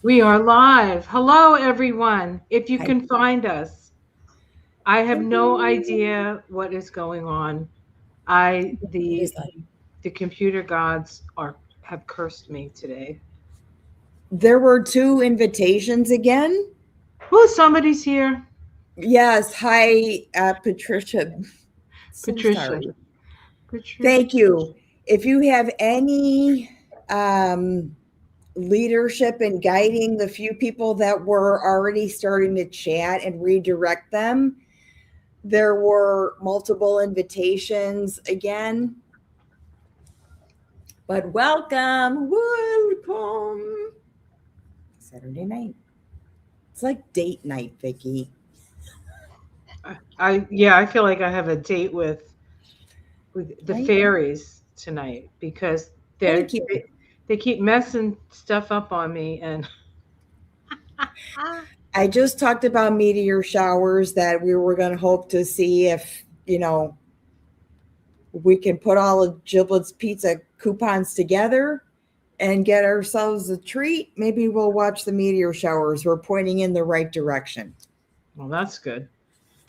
We are live. Hello, everyone. If you Hi. can find us, I have no Hello. idea what is going on. I It is the computer gods are have cursed me today. There were two invitations again. Oh, somebody's here. Yes. Hi, Patricia. So Patricia. sorry. Patricia. Thank you. If you have any um, leadership in guiding the few people that were already starting to chat and redirect them, there were multiple invitations again. But welcome. Saturday night. It's like date night, Vicky. I feel like I have a date with the Right? fairies tonight because they're Thank you. they keep messing stuff up on me and I just talked about meteor showers that we were going to hope to see if, we can put all of Giblets Pizza coupons together and get ourselves a treat. Maybe we'll watch the meteor showers. We're pointing in the right direction. well, that's good.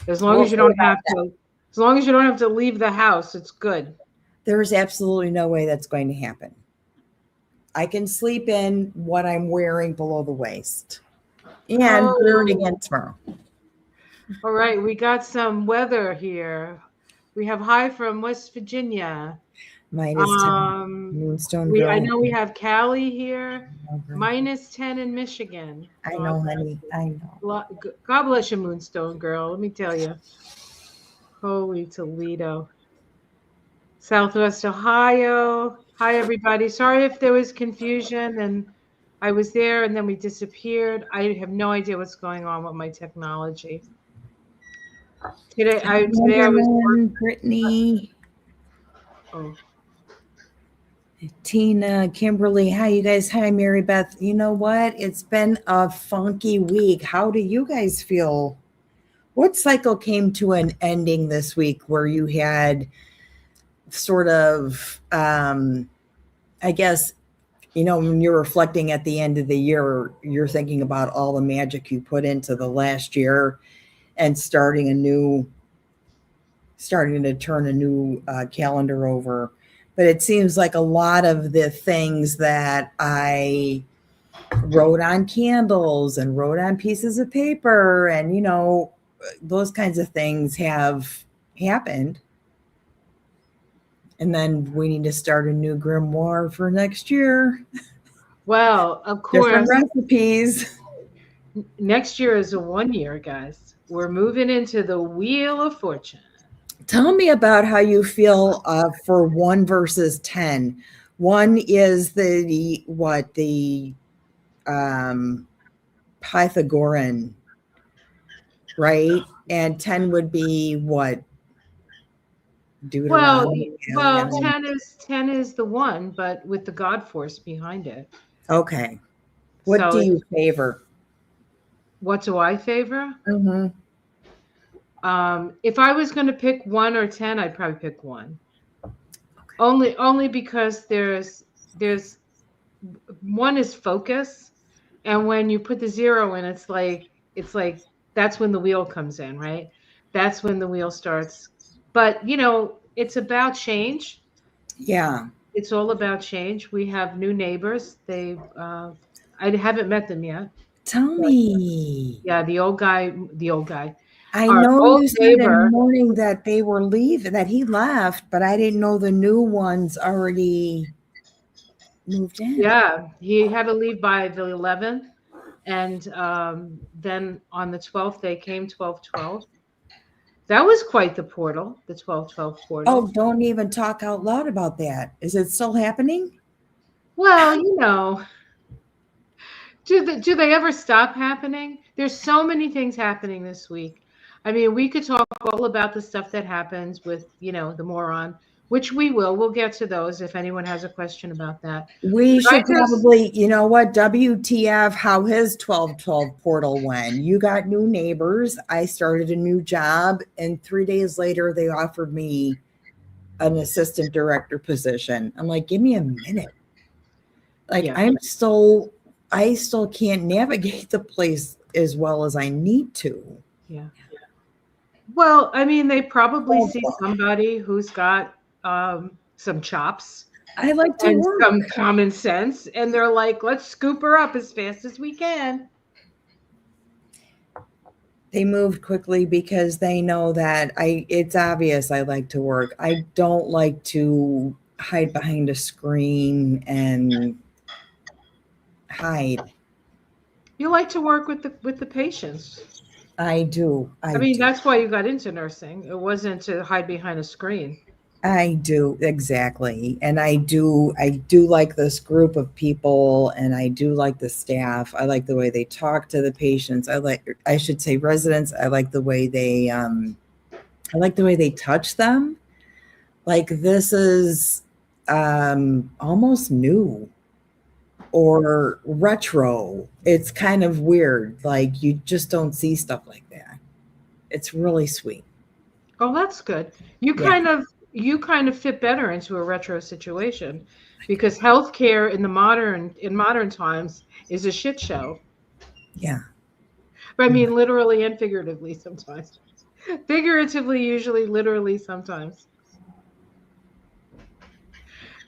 As long We'll as you see don't about have to as long as you don't have to leave the house, it's good. There's absolutely no way that's going to happen. I can sleep in what I'm wearing below the waist and wear it Oh, again tomorrow. all right. We got some weather here. We have high from West Virginia. Minus 10. Um, Moonstone I girl. know we have Cali here, -10 in Michigan. I God know, bless honey. I know. God bless you, Moonstone girl. Let me tell you. Holy Toledo. Southwest Ohio. Hi, everybody. Sorry if there was confusion and I was there and then we disappeared. I have no idea what's going on with my technology. Today I was Wonderman, Brittany, oh, Tina, Kimberly. Hi, you guys. Hi, Mary Beth. You know what? It's been a funky week. How do you guys feel? What cycle came to an ending this week where you had sort of, I guess, when you're reflecting at the end of the year, you're thinking about all the magic you put into the last year and starting to turn a new calendar over. But it seems like a lot of the things that I wrote on candles and wrote on pieces of paper and, those kinds of things have happened. And then we need to start a new grimoire for next year. well, of Different course, recipes. next year is a 1 year, guys. We're moving into the Wheel of Fortune. Tell me about how you feel for 1 versus 10. One is the um, Pythagorean, right? And 10 would be what? Well, Deuteronomy. well, 10 is the one, but with the God force behind it. Okay. What So do you it's favor? what do I favor? Mm-hmm. If I was going to pick 1 or 10, I'd probably pick one. Only because there's one is focus, and when you put the zero in, it's like that's when the wheel comes in, right? That's when the wheel starts. But it's about change. Yeah. It's all about change. We have new neighbors. I haven't met them yet, Tell but me. yeah, the old guy, I our know old you said in the neighbor. morning that they were leaving, that he left, but I didn't know the new ones already moved in. Yeah, he had to leave by the 11th, and then on the 12th they came 12/12. That was quite the portal, the 12/12 Oh, portal. don't even talk out loud about that. Is it still happening? Well, do they ever stop happening? There's so many things happening this week. I mean, we could talk all about the stuff that happens with, the moron, which we will. We'll get to those if anyone has a question about that. We But I should just probably, you know what, WTF, how his 12/12 portal went. You got new neighbors. I started a new job, and 3 days later, they offered me an assistant director position. I'm like, give me a minute. Like, yeah. I'm still I still can't navigate the place as well as I need to. Yeah. Well, I mean, they probably see somebody who's got some chops I like to and work. some common sense, and they're like, let's scoop her up as fast as we can. They moved quickly because they know that it's obvious I like to work. I don't like to hide behind a screen and hide. You like to work with the patients. I do. I mean, that's why you got into nursing. It wasn't to hide behind a screen. I do, exactly. And I do like this group of people, and I do like the staff. I like the way they talk to the patients. I should say residents. I like the way they touch them. Like, this is almost new or retro. It's kind of weird. Like, you just don't see stuff like that. It's really sweet. Oh, that's good. You kind of fit better into a retro situation, because healthcare in modern times is a shit show. Yeah. But I mean, literally and figuratively sometimes. Figuratively, usually, literally sometimes.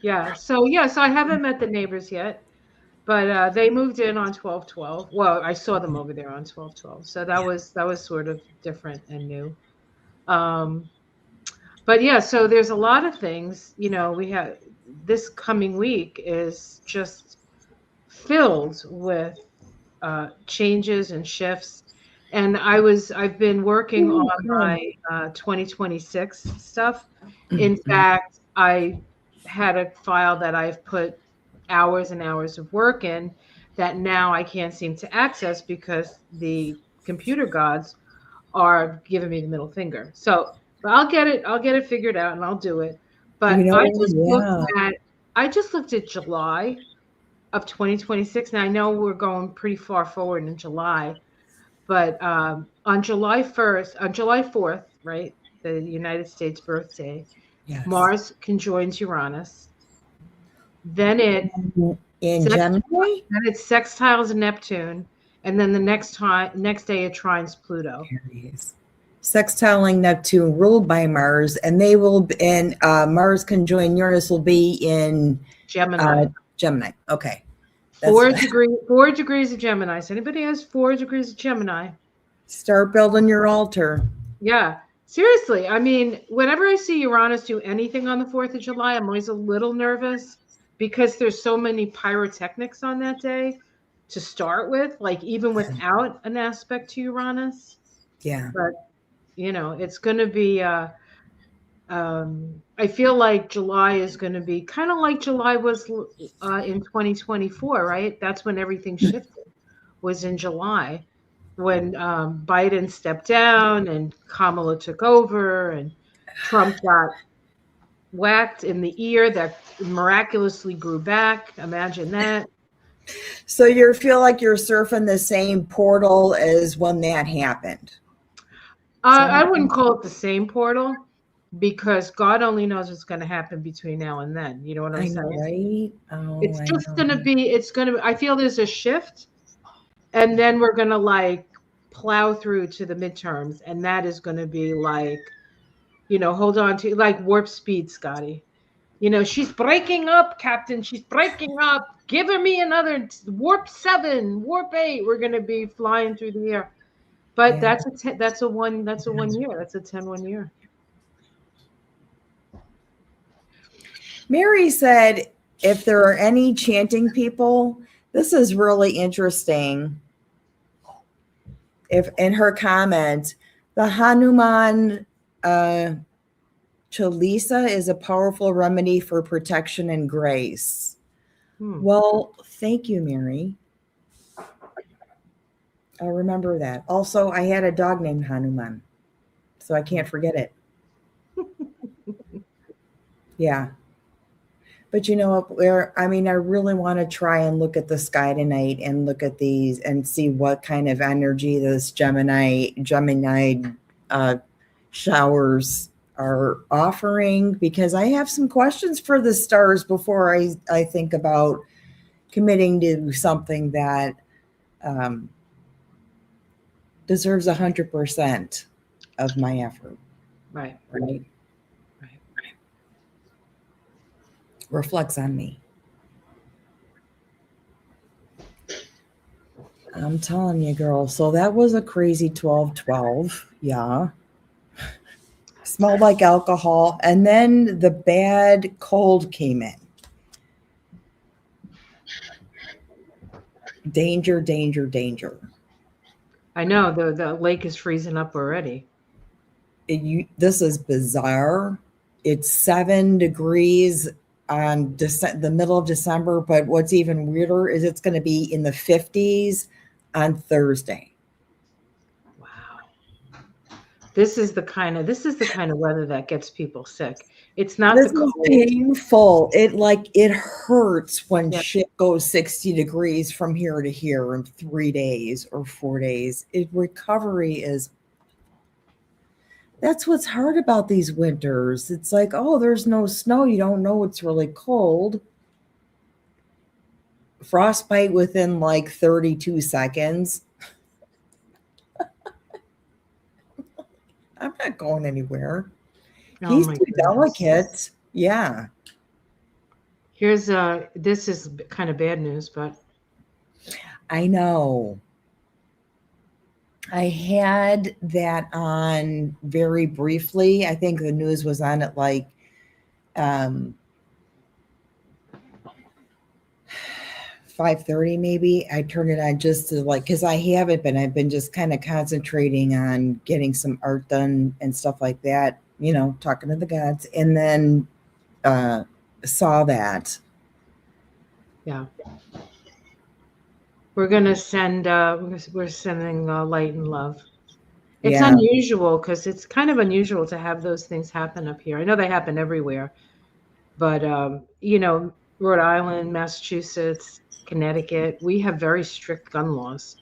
Yeah. So I haven't met the neighbors yet, but they moved in on 12/12. Well, I saw them over there on 12/12. So that was sort of different and new. Um, but yeah, so there's a lot of things, we have this coming week is just filled with changes and shifts. And I've been working on my 2026 stuff. In fact, I had a file that I've put hours and hours of work in that now I can't seem to access because the computer gods are giving me the middle finger. So, but I'll get it figured out and I'll do it. But I just looked at July of 2026. Now I know we're going pretty far forward in July, but on July 4th, right, the United States birthday, Yes. Mars conjoins Uranus. Then it Gemini. Then it sextiles Neptune, and then the next day it trines Pluto. Aries. Sextiling Neptune, ruled by Mars, and they will. And Mars conjoined Uranus will be in Gemini. Gemini. Okay. 4 degrees of Gemini. So anybody has 4 degrees of Gemini, start building your altar. Yeah. Seriously. I mean, whenever I see Uranus do anything on the 4th of July, I'm always a little nervous because there's so many pyrotechnics on that day to start with, like even without an aspect to Uranus. Yeah. But, it's going to be, I feel like July is going to be kind of like July was in 2024, right? That's when everything shifted, was in July, when Biden stepped down and Kamala took over and Trump got whacked in the ear that miraculously grew back. Imagine that. So you feel like you're surfing the same portal as when that happened? I wouldn't call it the same portal, because God only knows what's going to happen between now and then. You know what I'm saying? Right? Oh, it's just going to be, I feel there's a shift, and then we're going to like plow through to the midterms. And that is going to be like, hold on to like warp speed, Scotty. She's breaking up, Captain. She's breaking up. Give me another warp 7, warp 8. We're going to be flying through the air. But that's a 1 year. That's a 10-1 year. Mary said, if there are any chanting people, this is really interesting. If in her comment, the Hanuman Chalisa is a powerful remedy for protection and grace. Well, thank you, Mary. I'll remember that. Also, I had a dog named Hanuman, so I can't forget it. Yeah. But you know what? I really want to try and look at the sky tonight and look at these and see what kind of energy this Gemini showers are offering, because I have some questions for the stars before I think about, committing to something that deserves 100% of my effort. Right. Right. Right. Reflects on me. I'm telling you, girl. So that was a crazy 12/12. Yeah. Smelled like alcohol. And then the bad cold came in. Danger, danger, danger. I know the lake is freezing up already. This is bizarre. It's 7 degrees on the middle of December, but what's even weirder is it's going to be in the 50s on Thursday. Wow. This is the kind of weather that gets people sick. It's not This the is cold. painful. It hurts when Yeah. shit goes 60 degrees from here to here in 3 days or 4 days. Recovery is. That's what's hard about these winters. It's like, oh, there's no snow. You don't know it's really cold. Frostbite within like 32 seconds. I'm not going anywhere. Oh He's my too goodness. delicate. Yeah. Here's this is kind of bad news, but I know. I had that on very briefly. I think the news was on at like 5:30 maybe. I turned it on just to like, because I haven't been. I've been just kind of concentrating on getting some art done and stuff like that, talking to the gods. And then saw that. yeah. We're gonna send we're sending light and love. It's Yeah. unusual because it's kind of unusual to have those things happen up here. I know they happen everywhere, but Rhode Island, Massachusetts, Connecticut, we have very strict gun laws.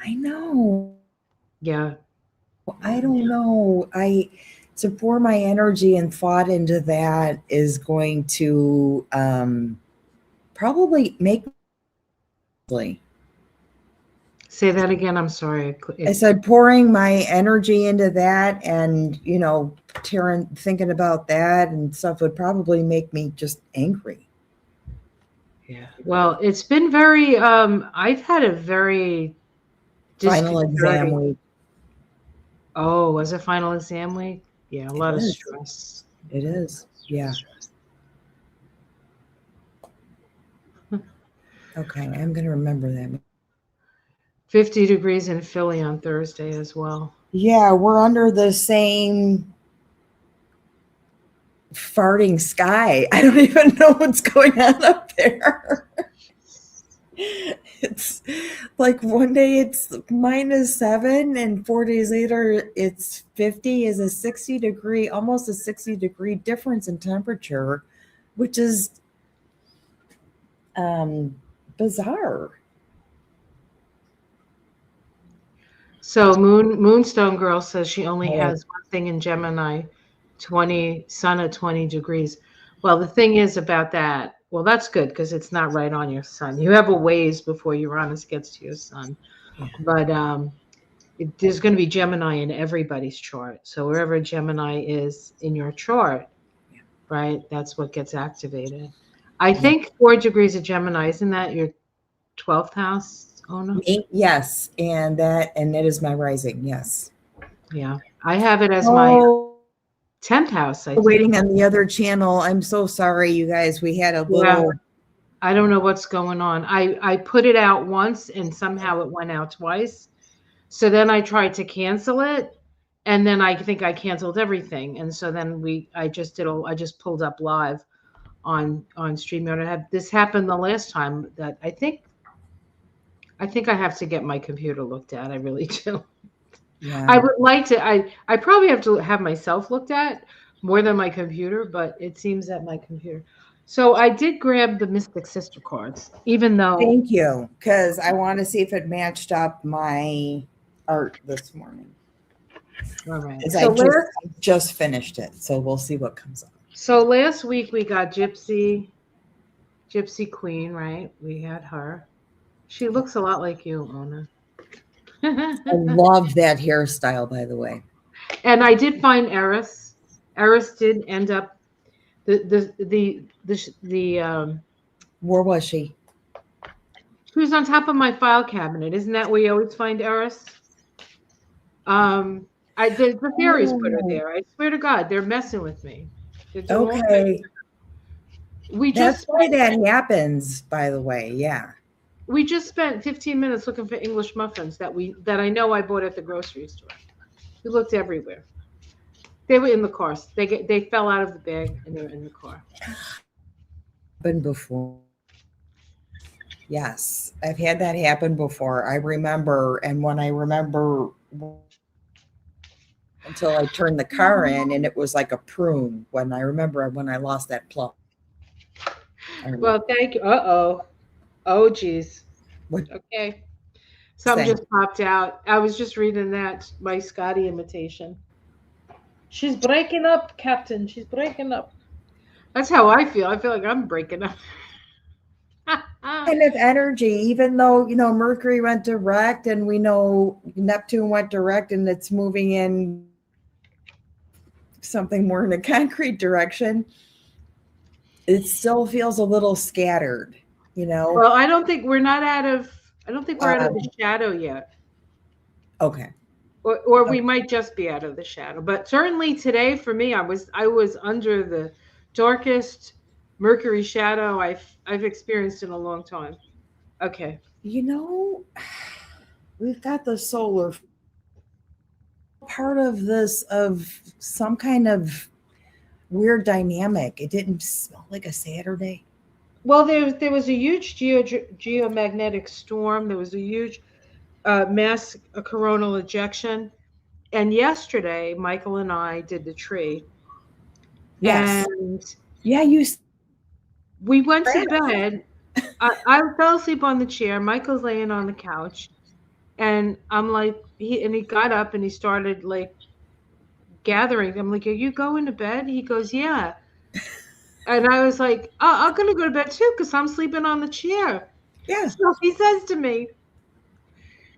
I know. Yeah. I don't know. To pour my energy and thought into that is going to probably make. Say that again. I'm sorry. I said pouring my energy into that and, thinking about that and stuff would probably make me just angry. Yeah. Well, it's been very, I've had a very Final exam week. Oh, was it final exam week? Yeah, a lot of stress. It is. Yeah. Okay, I'm going to remember that. 50 degrees in Philly on Thursday as well. Yeah, we're under the same farting sky. I don't even know what's going on up there. It's like one day it's -7 and 4 days later it's 50 is almost a 60 degree difference in temperature, which is bizarre. So Moonstone Girl says she only has one thing in Gemini, sun at 20 degrees. Well, the thing is about that, well, that's good because it's not right on your sun. You have a ways before Uranus gets to your sun. Yeah. But there's going to be Gemini in everybody's chart. So wherever Gemini is in your chart, right, that's what gets activated. I think 4 degrees of Gemini, isn't that your 12th house? Oh no. Yes, and that is my rising. Yes. Yeah, I have it as my 10th house. Waiting on the other channel. I'm so sorry, you guys. We had a little. Yeah, I don't know what's going on. I put it out once and somehow it went out twice. So then I tried to cancel it, and then I think I canceled everything. And so then I just pulled up live on StreamYard. This happened the last time that I think I have to get my computer looked at. I really do. Yeah. I would like to. I probably have to have myself looked at more than my computer, but it seems that my computer. So I did grab the Mystic Sister cards, even though. Thank you, because I want to see if it matched up my art this morning. All right. So I just finished it, so we'll see what comes up. So last week we got Gypsy, Gypsy Queen, right? We had her. She looks a lot like you, Mona. I love that hairstyle, by the way. And I did find Eris. Eris did end up the Where was she? she was on top of my file cabinet. Isn't that where you always find Eris? The fairies put her Oh, there. I swear to God, they're messing with me. They're doing all kinds of- okay. We That's just why that happens, by the way. Yeah. we just spent 15 minutes looking for English muffins that I know I bought at the grocery store. We looked everywhere. They were in the car. They fell out of the bag and they were in the car. Happened before. Yes, I've had that happen before. I remember, and when I remember until I turned the car in, and it was like a prune. When I remember when I lost that plum. Well, thank you. Oh, geez. What Okay. Something saying? just popped out. I was just reading that, my Scotty imitation. She's breaking up, Captain. She's breaking up. That's how I feel. I feel like I'm breaking up. Kind of energy, even though Mercury went direct, and we know Neptune went direct, and it's moving in something more in a concrete direction. It still feels a little scattered, Well, I don't think we're out of the shadow yet. Okay. Or we might just be out of the shadow. But certainly today for me, I was under the darkest Mercury shadow I've experienced in a long time. Okay. We've got the solar part of this, of some kind of weird dynamic. It didn't smell like a Saturday. Well, there was a huge geomagnetic storm. There was a huge mass coronal ejection. And yesterday, Michael and I did the tree. Yes. And yeah, we went to bed. I fell asleep on the chair. Michael's laying on the couch. And I'm like, he got up and he started like gathering. I'm like, are you going to bed? He goes, yeah. And I was like, oh, I'm going to go to bed too because I'm sleeping on the chair. Yeah. So he says to me,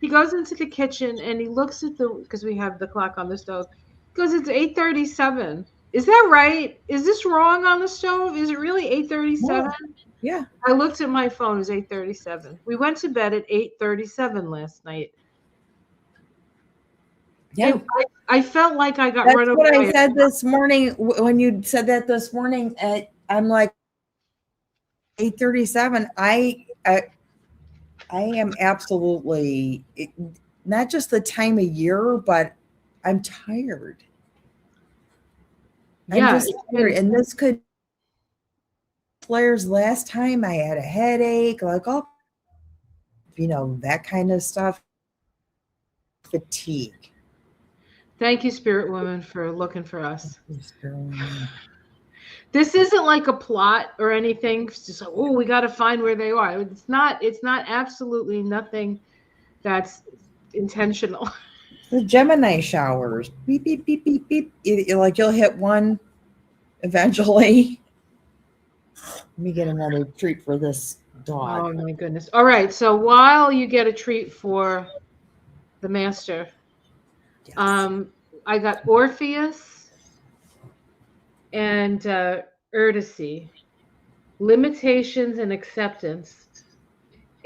he goes into the kitchen and he looks at because we have the clock on the stove. He goes, it's 8:37. Is that right? Is this wrong on the stove? Is it really 8:37? Yeah. I looked at my phone. It was 8:37. We went to bed at 8:37 last night. Yeah. I felt like I got That's run over. what I said this morning when you said that this morning. I'm like 8:37. I am absolutely not just the time of year, but I'm tired. Yeah, I'm just tired. And this could flares last time. I had a headache, like all that kind of stuff. Fatigue. Thank you, Spirit Woman, for looking for us. This isn't like a plot or anything. It's just like, oh, we got to find where they are. It's not absolutely nothing that's intentional. The Gemini showers. Beep, beep, beep, beep, beep. Like you'll hit one eventually. Let me get another treat for this dog. Oh, my goodness. All right. So while you get a treat for the master, Yes. I got Orpheus and Eurydice, limitations and acceptance.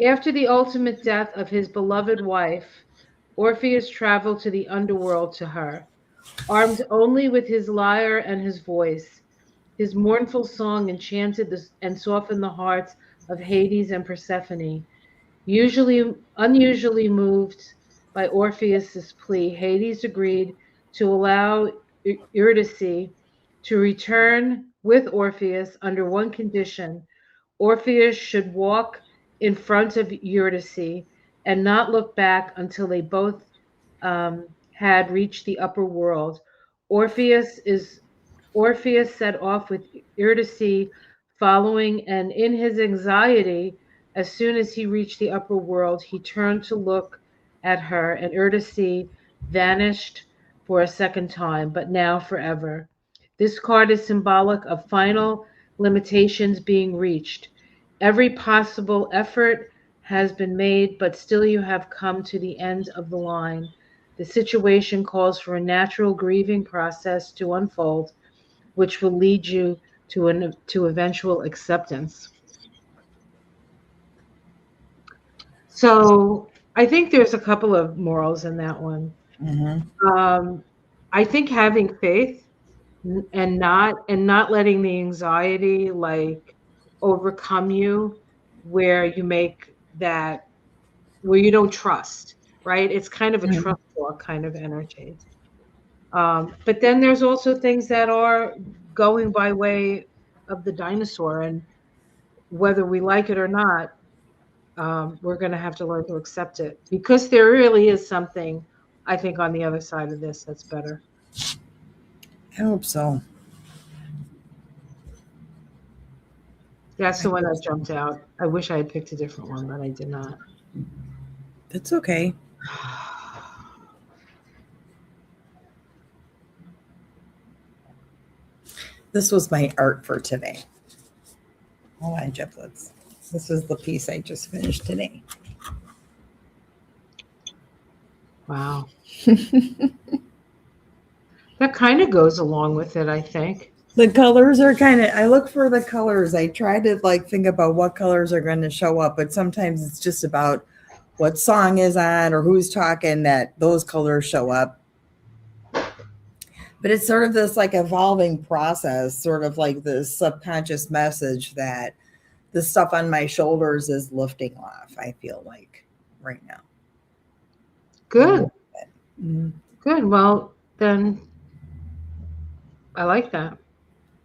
After the ultimate death of his beloved wife, Orpheus traveled to the underworld to her, armed only with his lyre and his voice. His mournful song enchanted and softened the hearts of Hades and Persephone. Unusually moved by Orpheus's plea, Hades agreed to allow Eurydice to return with Orpheus under one condition. Orpheus should walk in front of Eurydice and not look back until they both had reached the upper world. Orpheus set off with Eurydice following, and in his anxiety, as soon as he reached the upper world, he turned to look at her, and Eurydice vanished for a second time, but now forever. This card is symbolic of final limitations being reached. Every possible effort has been made, but still you have come to the end of the line. The situation calls for a natural grieving process to unfold, which will lead you to eventual acceptance. So I think there's a couple of morals in that one. Mm-hmm. I think having faith and not letting the anxiety like overcome you, where you make that where you don't trust, right? It's kind of a trust walk kind of energy. But then there's also things that are going by way of the dinosaur, and whether we like it or not, we're going to have to learn to accept it because there really is something, I think, on the other side of this that's better. I hope so. That's the one that jumped out. I wish I had picked a different one, but I did not. It's okay. This was my art for today. Hold on, Giblets. This is the piece I just finished today. Wow. That kind of goes along with it, I think. The colors are kind of, I look for the colors. I try to like think about what colors are going to show up, but sometimes it's just about what song is on or who's talking that those colors show up. But it's sort of this like evolving process, sort of like this subconscious message that the stuff on my shoulders is lifting off, I feel like right now. Good. Mm-hmm. Good. Well, then I like that.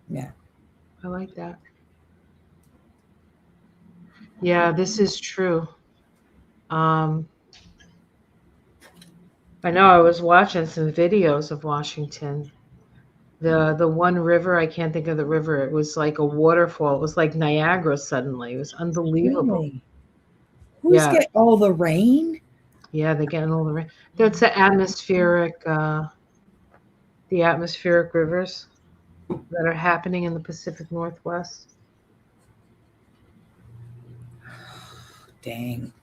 Yeah. I like that. Yeah, this is true. I know I was watching some videos of Washington. The one river, I can't think of the river. It was like a waterfall. It was like Niagara suddenly. It was unbelievable. Really? Who's getting all the rain? Yeah, they're getting all the rain. That's the atmospheric rivers that are happening in the Pacific Northwest. Dang.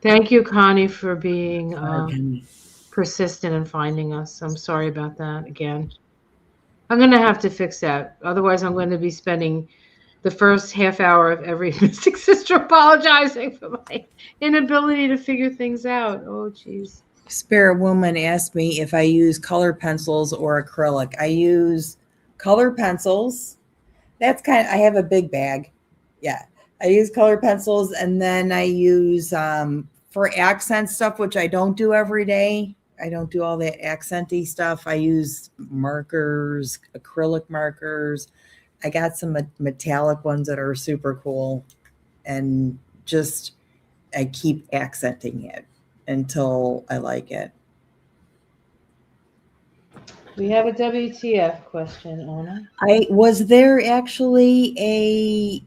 Thank you, Connie, for being persistent in finding us. I'm sorry about that again. I'm going to have to fix that. Otherwise, I'm going to be spending the first half hour of every Mystic Sister apologizing for my inability to figure things out. Oh, geez. Spirit Woman asked me if I use color pencils or acrylic. I use color pencils. That's I have a big bag. Yeah. I use color pencils, and then I use for accent stuff, which I don't do every day. I don't do all that accenty stuff. I use markers, acrylic markers. I got some metallic ones that are super cool, and just I keep accenting it until I like it. We have a WTF question, Ona. Was there actually a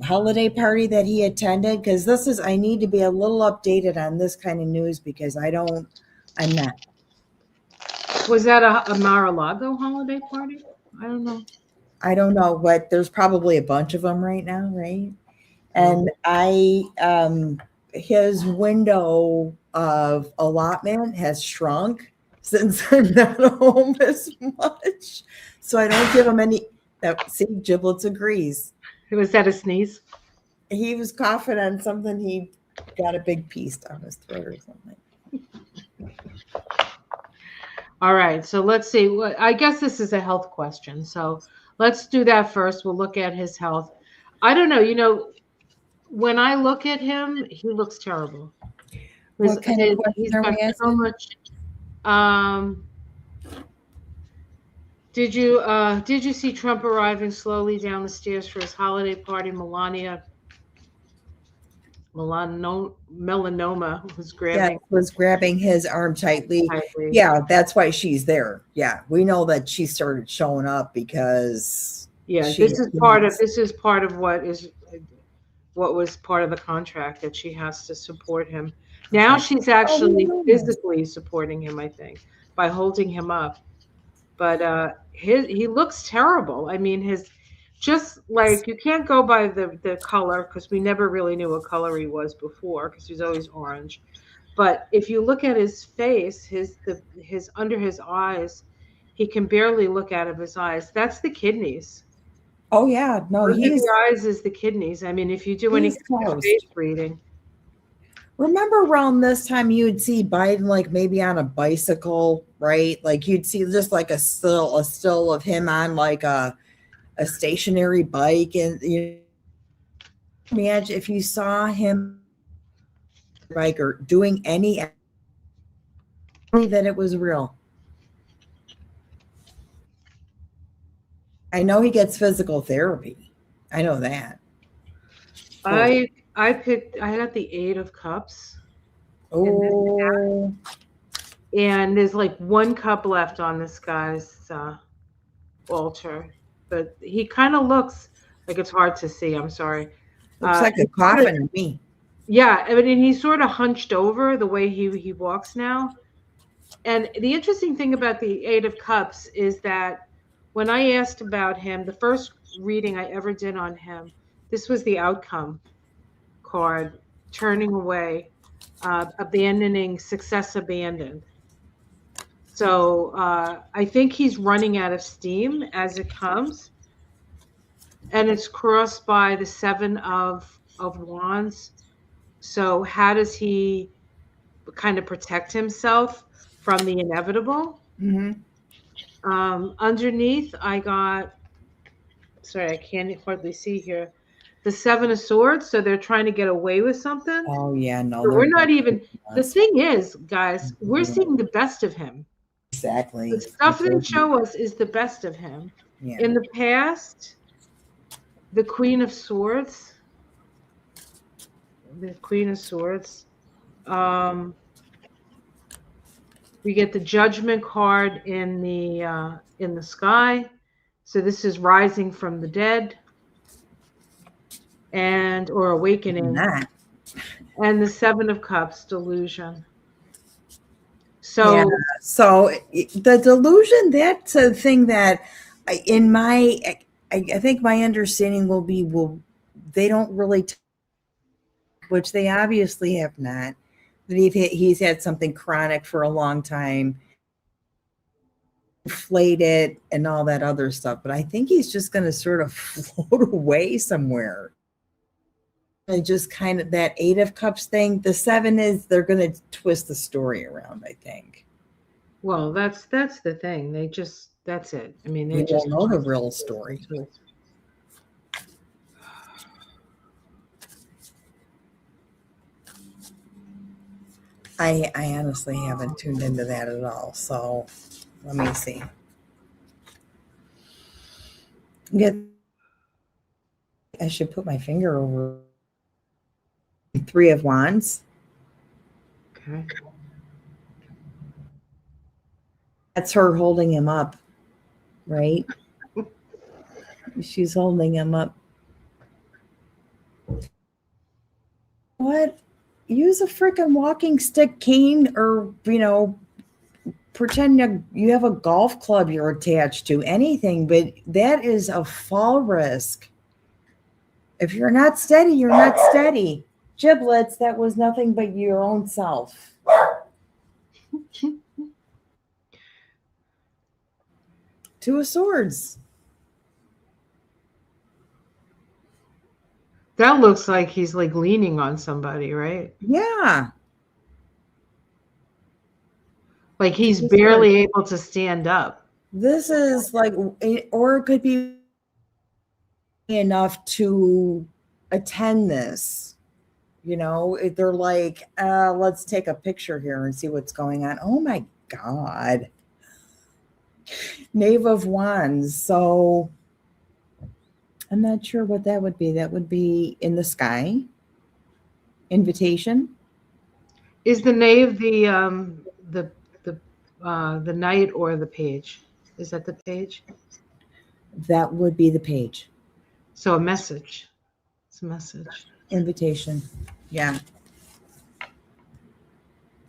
holiday party that he attended? Because I need to be a little updated on this kind of news because I'm not. Was that a Mar-a-Lago holiday party? I don't know. I don't know, but there's probably a bunch of them right now, right? And his window of allotment has shrunk since I'm not home as much. So I don't give him any. See, Giblets agrees. Was that a sneeze? He was coughing on something. He got a big piece down his throat or something. All right. So let's see. I guess this is a health question. So let's do that first. We'll look at his health. I don't know. When I look at him, he looks terrible. What kind of question he's are got we asking? so much. Did you see Trump arriving slowly down the stairs for his holiday party? Melanoma was grabbing his arm tightly. Yeah, that's why she's there. Yeah, we know that she started showing up because this is part of what was part of the contract, that she has to support him. Now she's actually physically supporting him, I think, by holding him up. But he looks terrible. I mean, just like you can't go by the color because we never really knew what color he was before because he was always orange. But if you look at his face, his under his eyes, he can barely look out of his eyes. That's the kidneys. Oh yeah, no, Under he's the eyes is the kidneys. I mean, if you do any he's kind of close. face reading. Remember around this time you would see Biden like maybe on a bicycle, right? Like you'd see just like a still of him on like a stationary bike, and you imagine if you saw him bike or doing any that it was real. I know he gets physical therapy. I know that. I got the 8 of Cups. Oh, And there's like 1 cup left on this guy's altar. But he kind of looks like it's hard to see. I'm sorry. looks like a coffin to me. Yeah, I mean, he's sort of hunched over the way he walks now. And the interesting thing about the 8 of Cups is that when I asked about him, the first reading I ever did on him, this was the outcome card, turning away, abandoning, success abandoned. So I think he's running out of steam as it comes. And it's crossed by the 7 of Wands. So how does he kind of protect himself from the inevitable? Mm-hmm. Underneath, I got, sorry, I can't hardly see here, the 7 of Swords. So they're trying to get away with something. Oh yeah, no, But we're not even, the thing is, guys, we're Mhm. seeing the best of him. Exactly. The stuff they show us is the best of him. Yeah. In the past, the Queen of Swords. The Queen of Swords. We get the Judgment card in the sky. So this is rising from the dead, and or awakening. Not. And the 7 of Cups, delusion. So yeah. So the delusion, that's a thing that I think my understanding will be, they don't really, which they obviously have not, that he's had something chronic for a long time, inflated and all that other stuff. But I think he's just going to sort of float away somewhere. And just kind of that 8 of Cups thing. The 7 is they're going to twist the story around, I think. well, that's the thing. That's it. I mean, they You just don't know the real story. I honestly haven't tuned into that at all. So let me see. I should put my finger over 3 of Wands. Okay. That's her holding him up, right? She's holding him up. What? Use a freaking walking stick, cane, or, pretend you have a golf club you're attached to, anything, but that is a fall risk. If you're not steady, you're not steady. Giblets, that was nothing but your own self. 2 of Swords. That looks like he's like leaning on somebody, right? Yeah. Like he's barely able to stand up. This is like, or it could be enough to attend this. They're like, let's take a picture here and see what's going on. Oh my God. Knave of Wands. So I'm not sure what that would be. That would be in the sky. Invitation. Is the knave the knight or the page? Is that the page? That would be the page. So a message. It's a message. Invitation. Yeah.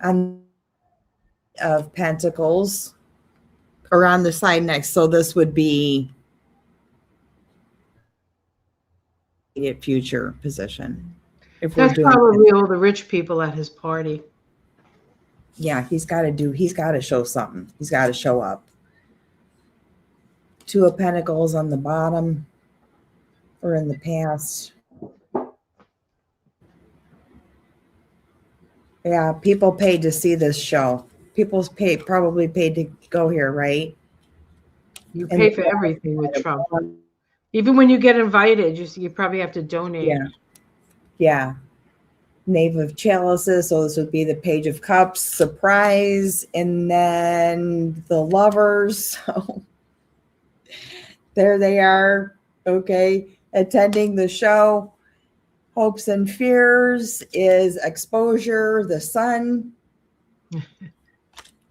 Of Pentacles, or on the side next. So this would be future position. If we're That's doing probably it. all the rich people at his party. Yeah, he's got to show something. He's got to show up. Two of Pentacles on the bottom or in the past. Yeah, people paid to see this show. Probably paid to go here, right? You And pay for everything with Trump. Even when you get invited, you probably have to donate. Yeah. Yeah. Knave of Chalices. So this would be the Page of Cups, surprise, and then the Lovers. So there they are. Okay. Attending the show. Hopes and fears is exposure, the sun.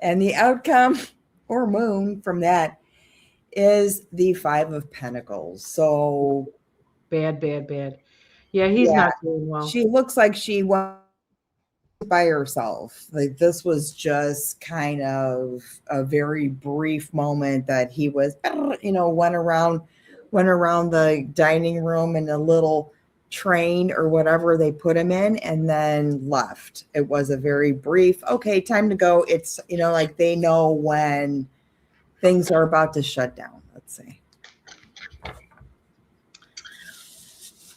And the outcome or moon from that is the Five of Pentacles. So bad. Yeah, he's not doing well. She looks like she was by herself. Like this was just kind of a very brief moment that he was, went around the dining room in a little train or whatever they put him in and then left. It was a very brief, okay, time to go. It's, like they know when things are about to shut down, let's say.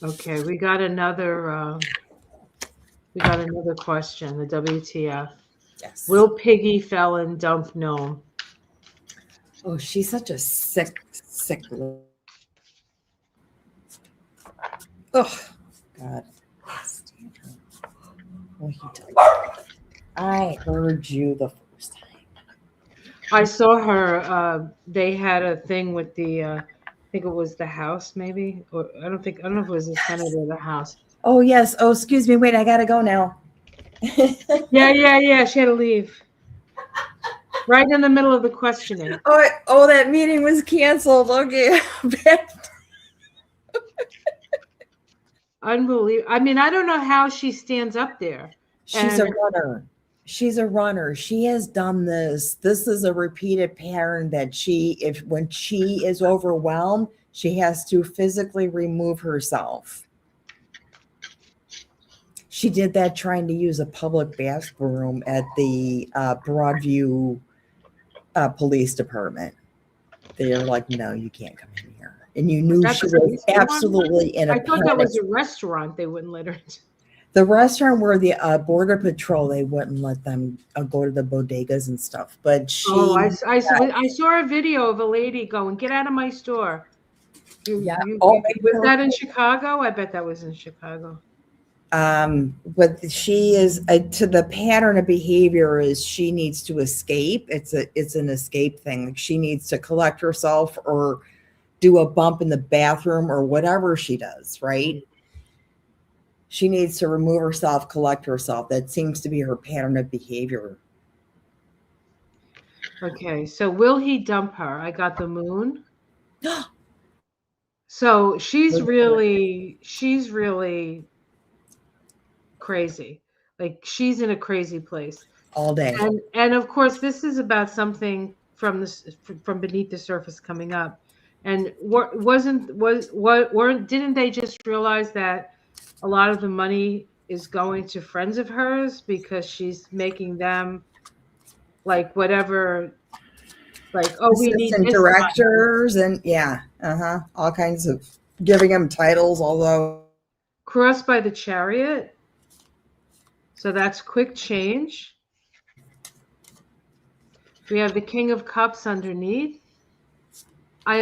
Okay, we got another question, the WTF. Yes. Will Piggy Felon dump Gnome? Oh, she's such a sick. Oh, God. I heard you the first time. I saw her. They had a thing with the, I think it was the House, maybe. Or I don't know if it was the Senate or the House. Oh, yes. Oh, excuse me. Wait, I got to go now. Yeah. She had to leave. Right in the middle of the questioning. Oh, that meeting was canceled. Okay. Unbelievable. I mean, I don't know how she stands up there. She's a runner. She has done this. This is a repeated pattern that when she is overwhelmed, she has to physically remove herself. She did that trying to use a public bathroom at the Broadview Police Department. They're like, no, you can't come in here. And you knew she was absolutely in a panic. I thought that was a restaurant. They wouldn't let her into. The restaurant where the Border Patrol, they wouldn't let them go to the bodegas and stuff. But I saw a video of a lady going, "Get out of my store." Was that in Chicago? I bet that was in Chicago. But she is to the pattern of behavior is she needs to escape. It's an escape thing. Like she needs to collect herself or do a bump in the bathroom or whatever she does, right? She needs to remove herself, collect herself. That seems to be her pattern of behavior. Okay, so will he dump her? I got the Moon. So she's really crazy. Like she's in a crazy place all day. And of course, this is about something from beneath the surface coming up. And didn't they just realize that a lot of the money is going to friends of hers because she's making them like whatever, like, we need directors and all kinds of giving them titles, although Crossed by the Chariot. So that's quick change. We have the King of Cups underneath. I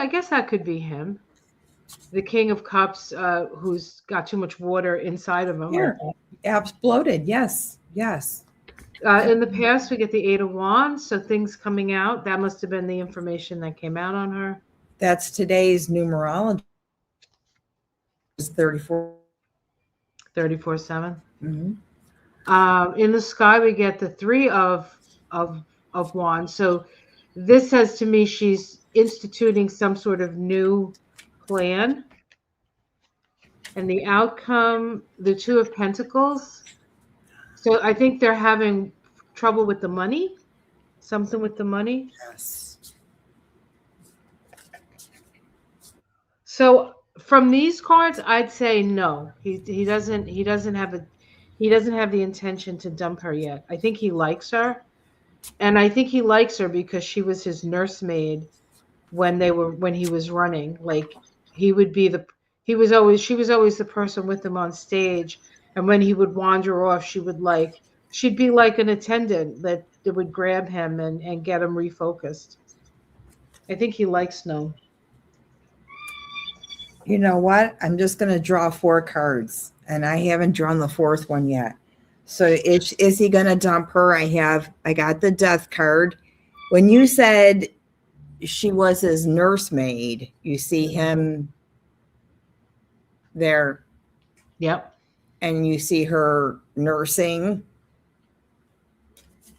guess that could be him. The King of Cups, who's got too much water inside of him. Yeah, exploded. Yes. In the past, we get the Eight of Wands, so things coming out. That must have been the information that came out on her. That's today's numerology. It's 34. 34/7. Mm-hmm. In the sky, we get the Three of Wands. So this says to me she's instituting some sort of new plan. And the outcome, the Two of Pentacles. So I think they're having trouble with the money. Something with the money. Yes. So from these cards, I'd say no. He doesn't have the intention to dump her yet. I think he likes her, and I think he likes her because she was his nursemaid when he was running. Like he would be the she was always the person with him on stage, and when he would wander off, she'd be like an attendant that would grab him and get him refocused. I think he likes Snow. You know what? I'm just going to draw 4 cards, and I haven't drawn the 4th one yet. So is he going to dump her? I got the death card. When you said she was his nursemaid, you see him there, Yep. and you see her nursing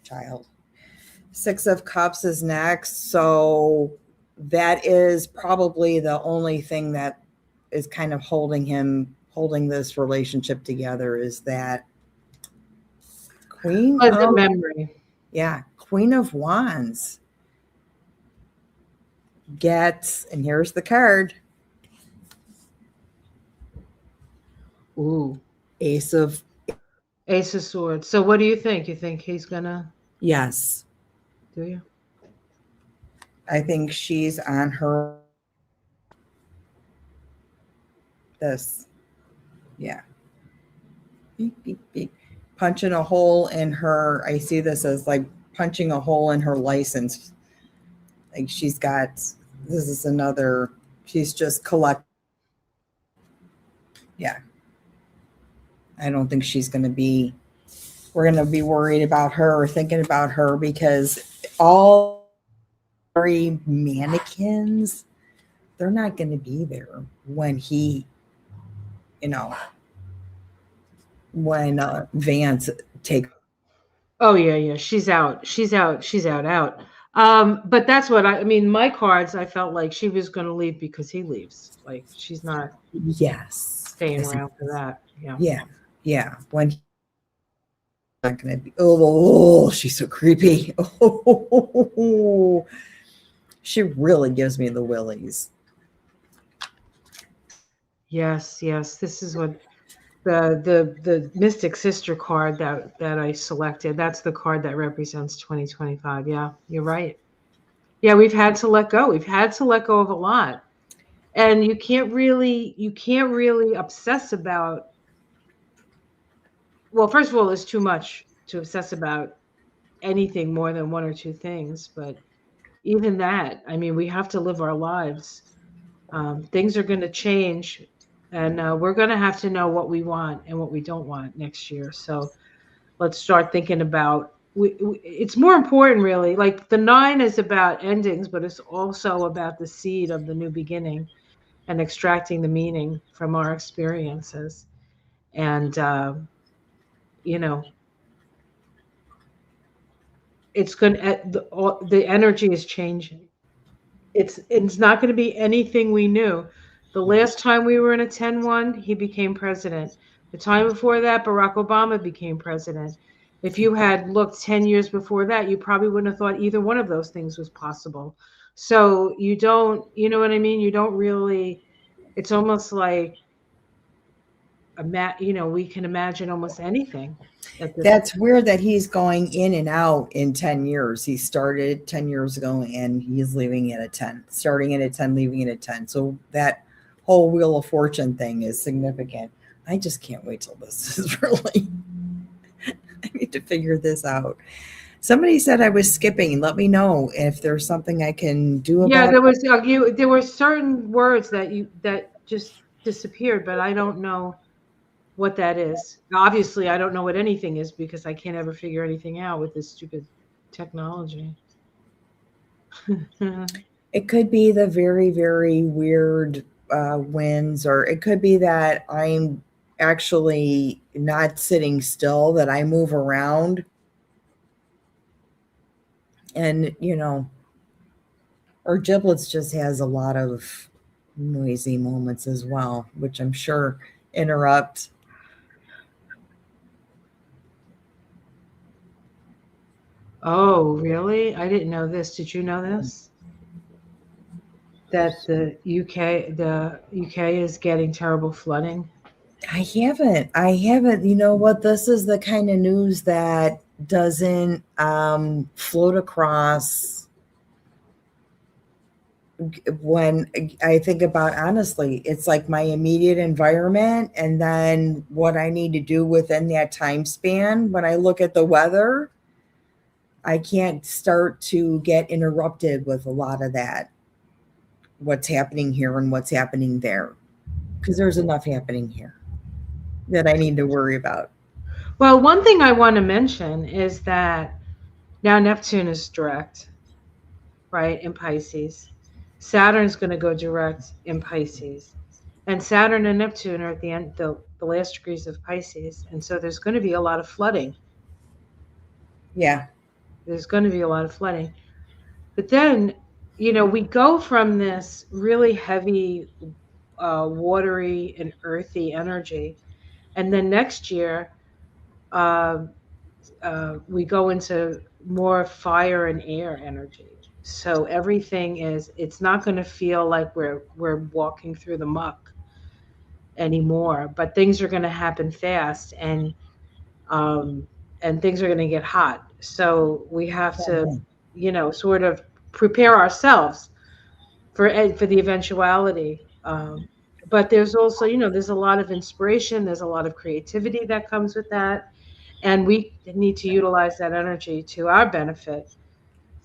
child. 6 of Cups is next. So that is probably the only thing that is kind of holding this relationship together, is that Queen Pleasant of, memory. yeah, Queen of Wands gets, and here's the card, Ooh. Ace of, Ace of Swords. So what do you think? You think he's gonna yes, do you? I think she's on her, this, yeah. Beep, beep, beep. Punching a hole in her, I see this as like punching a hole in her license. Like she's got, this is another, she's just collect. Yeah. I don't think we're going to be worried about her or thinking about her, because all very mannequins, they're not going to be there when he, when Vance takes. Oh yeah, yeah. She's out. She's out. She's out. Out. But that's what I mean. My cards, I felt like she was going to leave because he leaves. Like she's not Yes. staying Yes, around for that. Yeah. yeah. Yeah. When he's not going to be, oh, she's so creepy. Oh, she really gives me the willies. Yes. Yes. This is what the Mystic Sister card that I selected. That's the card that represents 2025. Yeah, you're right. Yeah, we've had to let go. We've had to let go of a lot. And you can't really obsess about, well, first of all, there's too much to obsess about anything more than one or two things, but even that, I mean, we have to live our lives. Things are going to change, and we're going to have to know what we want and what we don't want next year. So let's start thinking about, it's more important, really. Like the 9 is about endings, but it's also about the seed of the new beginning and extracting the meaning from our experiences. And you know, it's going to, the energy is changing. It's not going to be anything we knew. The last time we were in a 10-1, he became president. The time before that, Barack Obama became president. If you had looked 10 years before that, you probably wouldn't have thought either one of those things was possible. So you don't, you know what I mean? You don't really, it's almost like, we can imagine almost anything at this That's point. weird that he's going in and out in 10 years. He started 10 years ago and he's leaving at a 10, starting at a 10, leaving at a 10. So that whole Wheel of Fortune thing is significant. I just can't wait till this is really, I need to figure this out. Somebody said I was skipping. Let me know if there's something I can do Yeah, about it. there were certain words that just disappeared, but I don't know what that is. Obviously, I don't know what anything is because I can't ever figure anything out with this stupid technology. It could be the very, very weird winds, or it could be that I'm actually not sitting still, that I move around. And, or Giblets just has a lot of noisy moments as well, which I'm sure interrupt. Oh, really? I didn't know this. Did you know this? that the UK is getting terrible flooding? I haven't. I haven't. You know what? This is the kind of news that doesn't float across when I think about, honestly, it's like my immediate environment and then what I need to do within that time span. When I look at the weather, I can't start to get interrupted with a lot of that, what's happening here and what's happening there, because there's enough happening here that I need to worry about. Well, one thing I want to mention is that now Neptune is direct, right, in Pisces. Saturn's going to go direct in Pisces. And Saturn and Neptune are at the end, the last degrees of Pisces. And so there's going to be a lot of flooding. Yeah. There's going to be a lot of flooding. But then, we go from this really heavy, watery and earthy energy. And then next year, we go into more fire and air energy. So everything it's not going to feel like we're walking through the muck anymore, but things are going to happen fast, and things are going to get hot. So we have to, sort of prepare ourselves for the eventuality. But there's also, there's a lot of inspiration, there's a lot of creativity that comes with that, and we need to utilize that energy to our benefit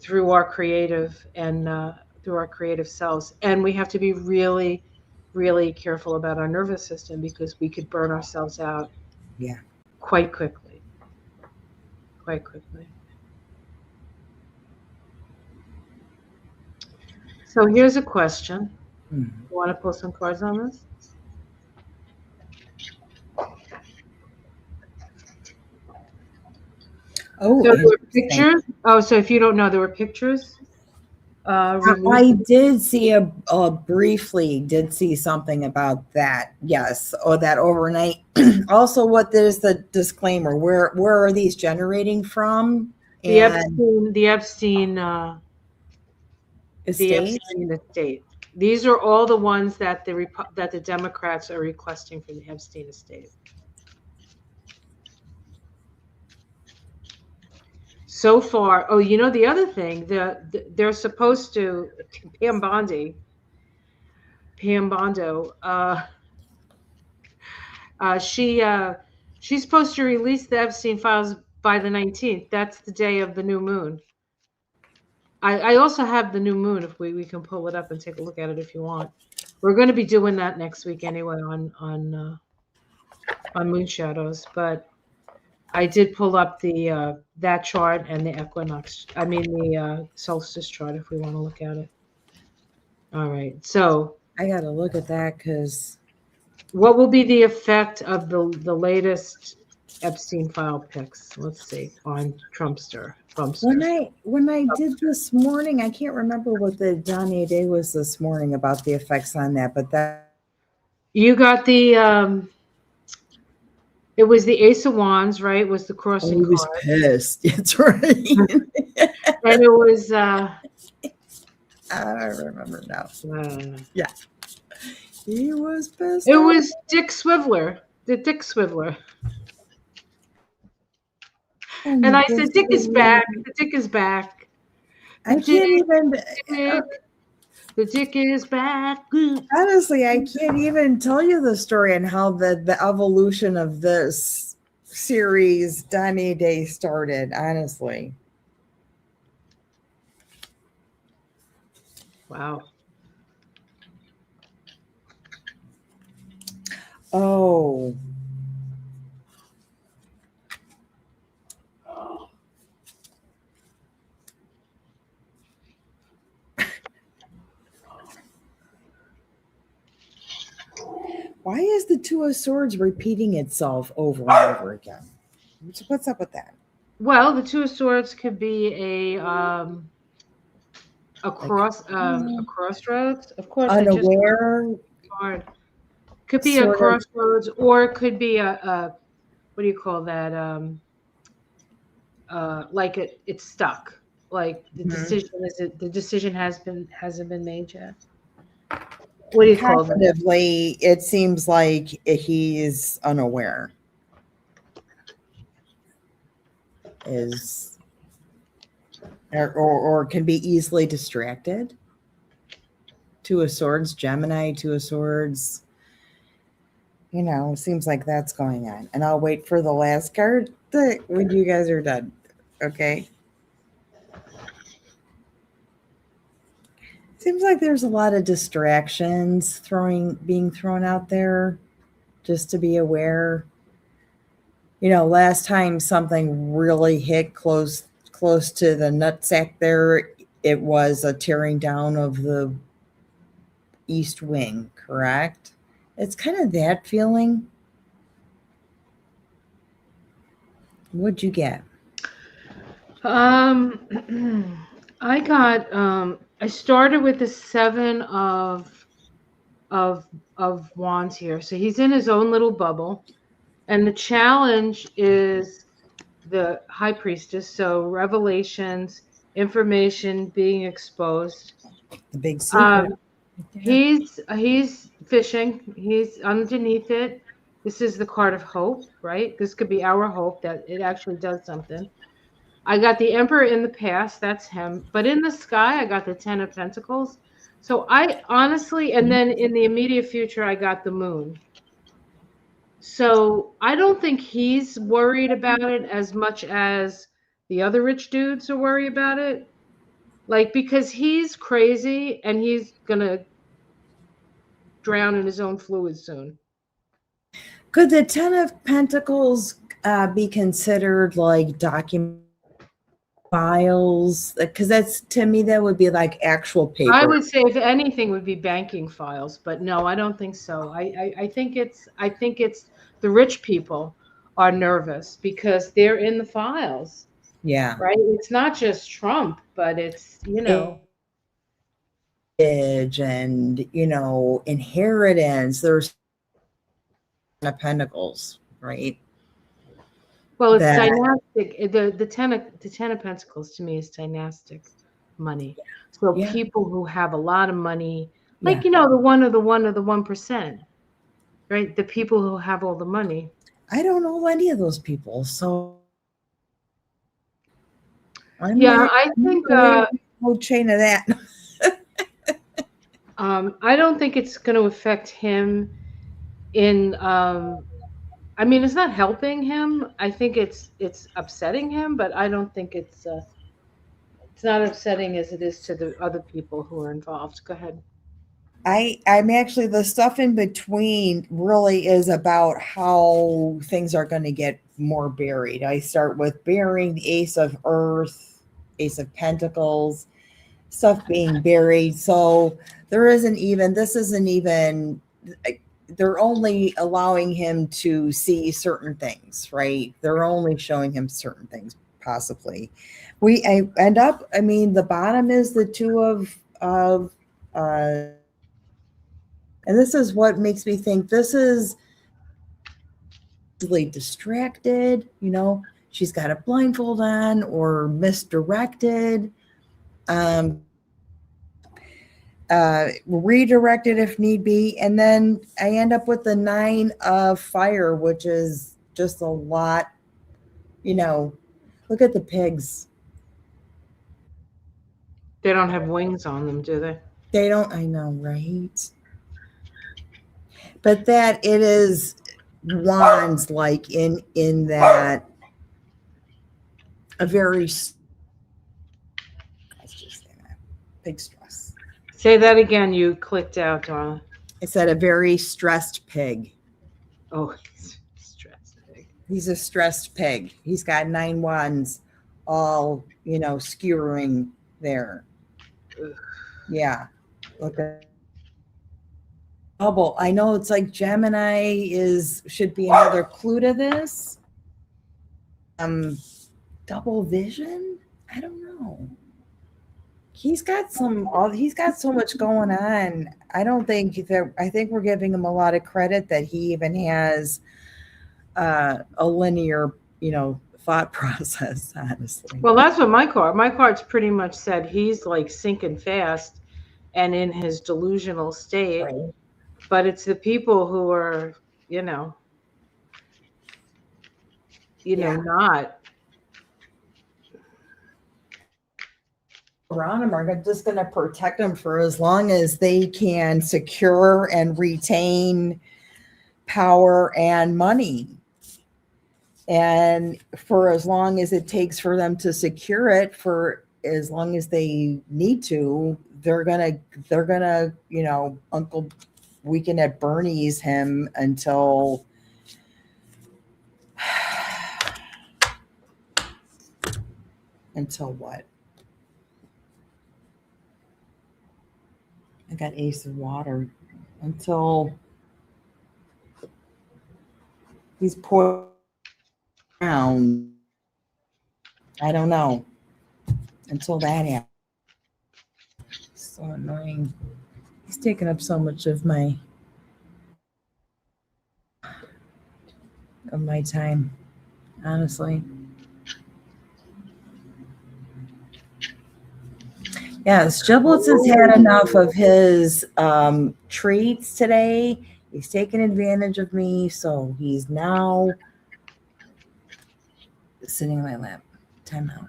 through our creative and through our creative selves. And we have to be really, really careful about our nervous system because we could burn ourselves out Yeah. quite quickly. Quite quickly. So here's a question. You want to pull some cards on this? Oh, so there were pictures. Oh, so if you don't know, there were pictures. I did see briefly did see something about that. Yes, or that overnight. Also, what there's the disclaimer. Where are these generating from? The And Epstein estate. These are all the ones that the Democrats are requesting from the Epstein estate. So far, the other thing, they're supposed to, Pam Bondo, she's supposed to release the Epstein files by the 19th. That's the day of the new moon. I also have the new moon, if we can pull it up and take a look at it if you want. We're going to be doing that next week anyway on Moon Shadows, but I did pull up the that chart and the equinox. I mean the solstice chart if we want to look at it. All right, so I got to look at that because what will be the effect of the latest Epstein file pics? Let's see on Trumpster. When I did this morning, I can't remember what the Donnie Day was this morning about the effects on that, but that you got the. It was the Ace of Wands, right? It was the crossing he was card. pissed. It's right. And it was I remember now. Yeah. He was pissed. It was Dick Swiveler. The Dick Swiveler. And I said, Dick is back. The Dick is back. I can't even. The Dick is back. Honestly, I can't even tell you the story and how the evolution of this series Donnie Day started, honestly. Wow. Oh. Why is the Two of Swords repeating itself over and over again? What's up with that? Well, the Two of Swords could be a crossroads. Of course, unaware. Could be a crossroads, or it could be a what do you call that? Like it's stuck. Like the decision hasn't been made yet. what do you call them? Cognitively, it seems like he's unaware. Or can be easily distracted. Two of Swords, Gemini, Two of Swords. Seems like that's going on. And I'll wait for the last card when you guys are done. Okay. Seems like there's a lot of distractions being thrown out there, just to be aware. Last time something really hit close to the nutsack there, it was a tearing down of the east wing, correct? It's kind of that feeling. What'd you get? I got I started with the 7 of wands here. So he's in his own little bubble. And the challenge is the high priestess. So revelations, information being exposed. The big secret. He's fishing. He's underneath it. This is the card of hope, right? This could be our hope that it actually does something. I got the Emperor in the past. That's him. But in the sky, I got the 10 of Pentacles. So I honestly, and then in the immediate future, I got the Moon. So I don't think he's worried about it as much as the other rich dudes are worried about it. Like, because he's crazy and he's going to drown in his own fluid soon. Could the 10 of Pentacles be considered like document files? Because that's, to me, that would be like actual paper. I would say if anything would be banking files, but no, I don't think so. I think it's the rich people are nervous because they're in the files. Yeah. Right. It's not just Trump, but it's, and inheritance. There's of Pentacles, right? Well, it's dynastic. The 10 of Pentacles to me is dynastic money. So people who have a lot of money, like the 1%, right? The people who have all the money. I don't know any of those people, so I think whole chain of that. I don't think it's going to affect him in it's not helping him. I think it's upsetting him, but I don't think it's not upsetting as it is to the other people who are involved. Go ahead. I'm actually, the stuff in between really is about how things are going to get more buried. I start with burying the Ace of Earth, Ace of Pentacles, stuff being buried. So they're only allowing him to see certain things, right? They're only showing him certain things, possibly. The bottom is the 2 of and this is what makes me think this is easily distracted, she's got a blindfold on or misdirected, redirected if need be. And then I end up with the 9 of Fire, which is just a lot, look at the pigs. They don't have wings on them, do they? They don't, I know, right? But that it is wands, like in that a very, let's just say that, big stress. Say that again. You clicked out, Darla. I said a very stressed pig. Oh, stressed pig. He's a stressed pig. He's got 9 wands all, skewering there. Ugh. Yeah. Look at bubble. I know it's like Gemini should be another clue to this. Double vision? I don't know. He's got so much going on. I think we're giving him a lot of credit that he even has a linear, thought process, honestly. Well, that's what my card's pretty much said. He's like sinking fast and in his delusional state. Right. But it's the people who are, you know, Yeah. not. Around him are just going to protect him for as long as they can secure and retain power and money. And for as long as it takes for them to secure it, for as long as they need to, they're gonna, Uncle Weekend at Bernie's him until until what? I got Ace of Water. Until he's poured down. I don't know. Until that happens. So annoying. He's taking up so much of my time, honestly. Yes, Giblets has had enough of his treats today. He's taken advantage of me, so he's now sitting in my lap. Time out.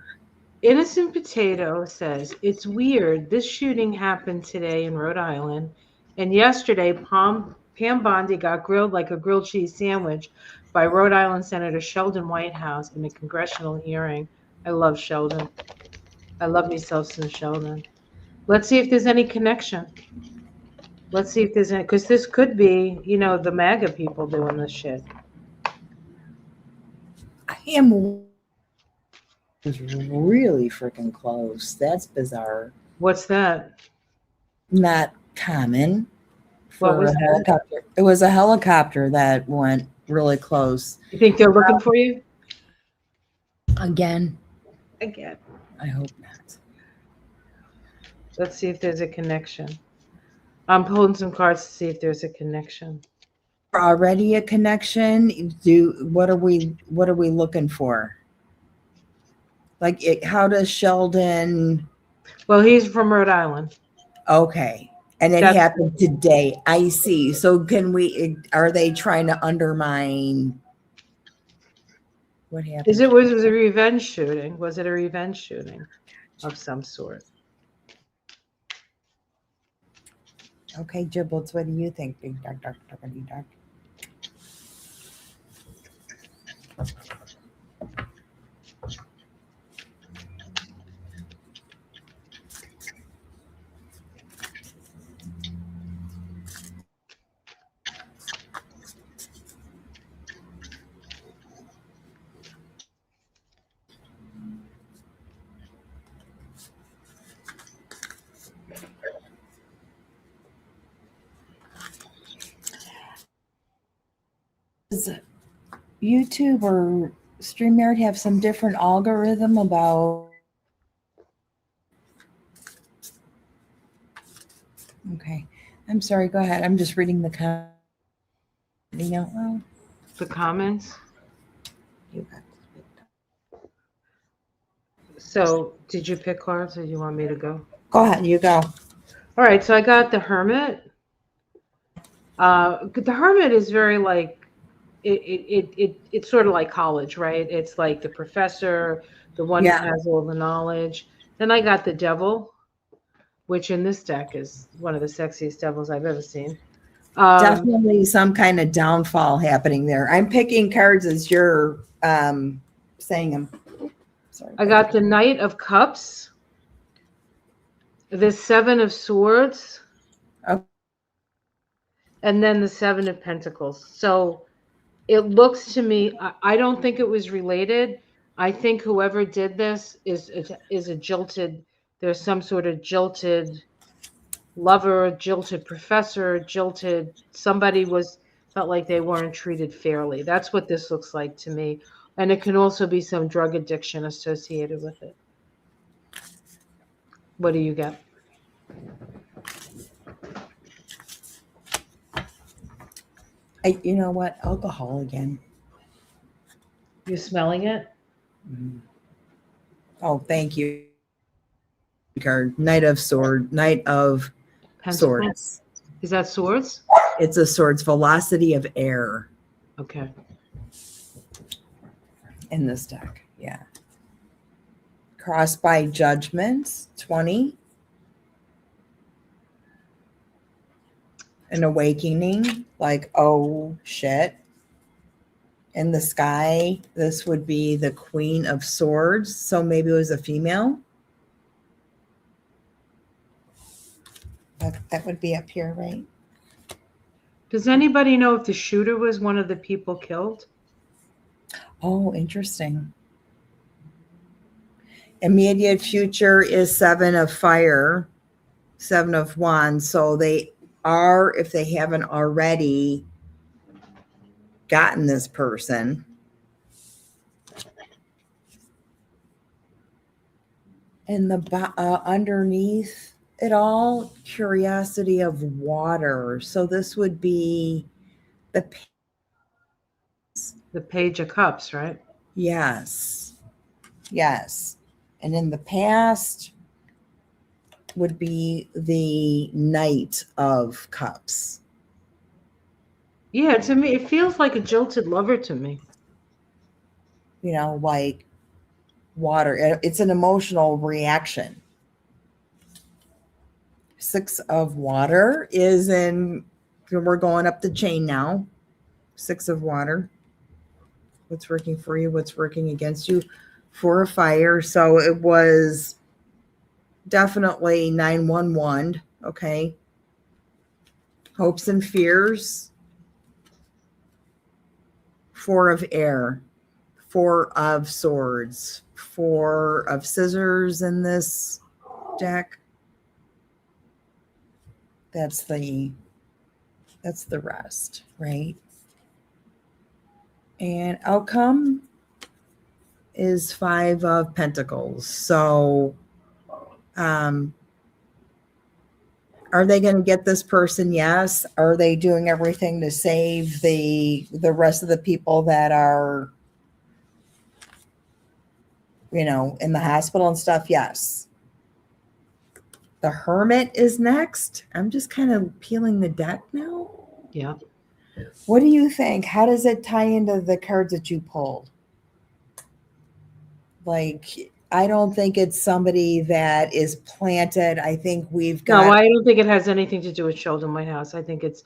Innocent Potato says, it's weird. This shooting happened today in Rhode Island, and yesterday Pam Bondi got grilled like a grilled cheese sandwich by Rhode Island Senator Sheldon Whitehouse in a congressional hearing. I love Sheldon. I love myself some Sheldon. Let's see if there's any connection. Let's see if there's any, because this could be, the MAGA people doing this shit. I am really freaking close. That's bizarre. What's that? Not common What for was a that? helicopter. It was a helicopter that went really close. You think they're looking for you? Again? I hope not. Let's see if there's a connection. I'm pulling some cards to see if there's a connection. Already a connection. What are we looking for? Like, how does Sheldon? Well, he's from Rhode Island. Okay, and it happened today. I see. So are they trying to undermine? What happened? Was it a revenge shooting? Was it a revenge shooting of some sort? Okay, Giblets, what do you think? Big dark, dark, dark, dark. Does YouTube or StreamYard have some different algorithm about? Okay, I'm sorry. Go ahead. I'm just reading the comments. The comments. You got it. So, did you pick cards, or do you want me to go? Go ahead. You go. All right. So I got the Hermit. The Hermit is very like. It's sort of like college, right? It's like the professor, the one who has all the knowledge. Then I got the Devil, which in this deck is one of the sexiest devils I've ever seen. Definitely some kind of downfall happening there. I'm picking cards as you're saying them. Sorry. I got the Knight of Cups, the Seven of Swords, and then the Seven of Pentacles. So it looks to me, I don't think it was related. I think whoever did this is a jilted, there's some sort of jilted lover, jilted professor, jilted, somebody felt like they weren't treated fairly. That's what this looks like to me. And it can also be some drug addiction associated with it. What do you get? You know what? Alcohol again. You're smelling it? Mm-hmm. Oh, thank you. Card. Knight of Sword. Knight of Swords. Is that swords? It's a swords, velocity of air Okay. in this deck. Yeah. Cross by judgments, 20. An awakening, like, oh shit. In the sky, this would be the Queen of Swords. So maybe it was a female. That would be up here, right? Does anybody know if the shooter was one of the people killed? Oh, interesting. Immediate future is 7 of fire, 7 of wands. So they are, if they haven't already gotten this person. And the underneath it all, curiosity of water. So this would be the Page of Cups, right? yes. Yes. And in the past would be the Knight of Cups. Yeah, to me, it feels like a jilted lover to me. You know, like water. It's an emotional reaction. 6 of water is in, we're going up the chain now. 6 of water. What's working for you? What's working against you? 4 of fire. So it was definitely 911. Okay. Hopes and fears. 4 of air. 4 of swords. 4 of scissors in this deck. That's the rest, right? And outcome is 5 of pentacles. So are they going to get this person? Yes. Are they doing everything to save the rest of the people that are, you know, in the hospital and stuff? Yes. The Hermit is next. I'm just kind of peeling the deck now. Yeah. What do you think? How does it tie into the cards that you pulled? Like, I don't think it's somebody that is planted. I think we've got. No, I don't think it has anything to do with Sheldon Whitehouse. I think it's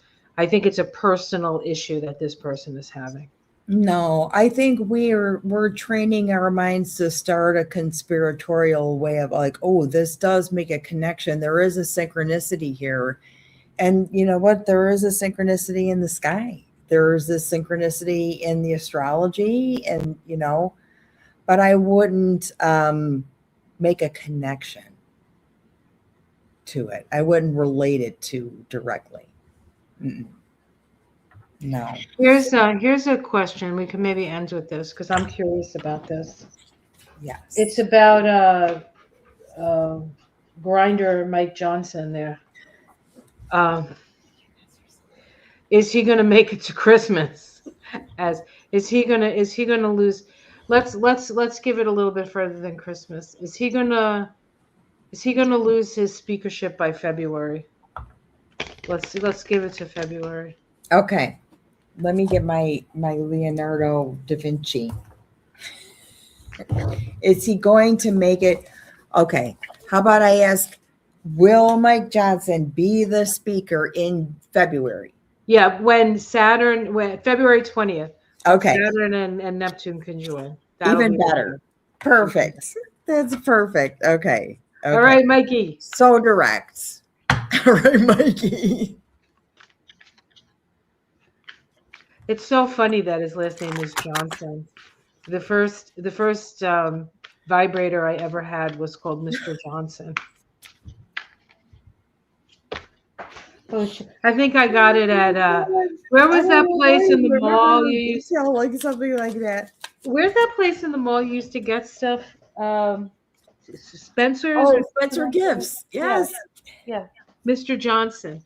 a personal issue that this person is having. No, I think we're training our minds to start a conspiratorial way of like, oh, this does make a connection. There is a synchronicity here. And you know what? There is a synchronicity in the sky. There is this synchronicity in the astrology, and you know, but I wouldn't make a connection to it. I wouldn't relate it to directly. Mm-mm. No. Here's a question. We can maybe end with this because I'm curious about this. Yes. It's about grinder Mike Johnson there. Is he going to make it to Christmas? Is he going to lose? Let's give it a little bit further than Christmas. Is he going to lose his speakership by February? Let's give it to February. Okay. Let me get my Leonardo da Vinci. Is he going to make it? Okay. How about I ask, will Mike Johnson be the speaker in February? Yeah, when February 20th. Okay. Saturn and Neptune conjoin. Even better. Perfect. That's perfect. Okay. All right, Mikey. So direct. All right, Mikey. It's so funny that his last name is Johnson. The first vibrator I ever had was called Mr. Johnson. I think I got it at where was that place in the mall you used to like something like that? Where's that place in the mall you used to get stuff? Spencer's. Oh, Spencer Gifts. Yes. Yeah. Mr. Johnson.